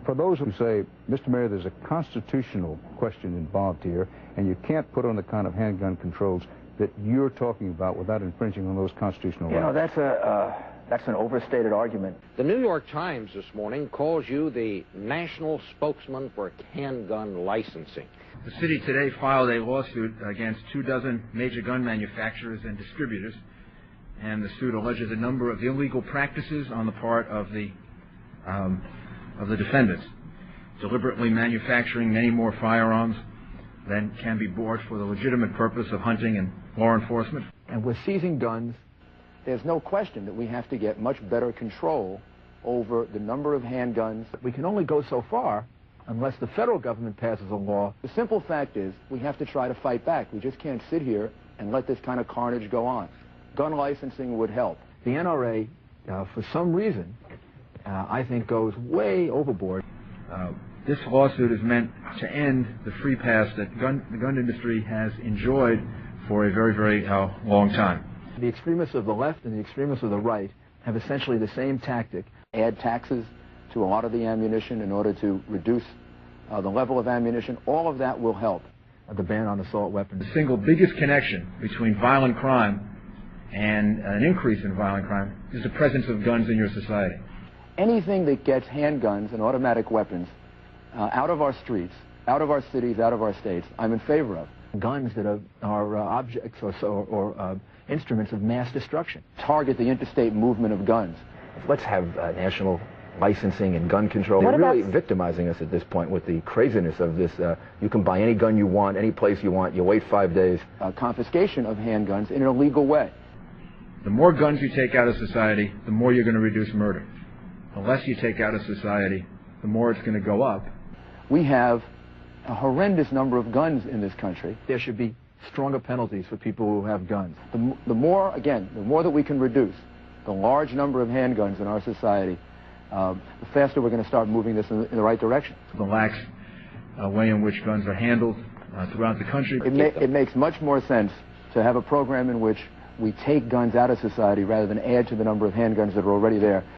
For those who say, Mr. Mayor, there's a constitutional question involved here, and you can't put on the kind of handgun controls that you're talking about without infringing on those constitutional rights. You know, that's an overstated argument. The New York Times this morning calls you the national spokesman for handgun licensing. The city today filed a lawsuit against 24 major gun manufacturers and distributors, and the suit alleges a number of illegal practices on the part of the defendants, deliberately manufacturing many more firearms than can be bought for the legitimate purpose of hunting and law enforcement. And with seizing guns, there's no question that we have to get much better control over the number of handguns. We can only go so far unless the federal government passes a law. The simple fact is we have to try to fight back. We just can't sit here and let this kind of carnage go on. Gun licensing would help. The NRA, for some reason, I think goes way overboard. This lawsuit is meant to end the free pass that the gun industry has enjoyed for a very, very long time. The extremists of the left and the extremists of the right have essentially the same tactic. Add taxes to a lot of the ammunition in order to reduce the level of ammunition. All of that will help. The ban on assault weapons. The single biggest connection between violent crime and an increase in violent crime is the presence of guns in your society. Anything that gets handguns and automatic weapons out of our streets, out of our cities, out of our states, I'm in favor of. Guns that are objects or instruments of mass destruction. Target the interstate movement of guns. Let's have national licensing and gun control. They're really victimizing us at this point with the craziness of this. You can buy any gun you want, any place you want. You wait 5 days. Confiscation of handguns in an illegal way. The more guns you take out of society, the more you're going to reduce murder. The less you take out of society, the more it's going to go up. We have a horrendous number of guns in this country. There should be stronger penalties for people who have guns. The more that we can reduce the large number of handguns in our society, the faster we're going to start moving this in the right direction. The lax way in which guns are handled throughout the country. It makes much more sense to have a program in which we take guns out of society rather than add to the number of handguns that are already there.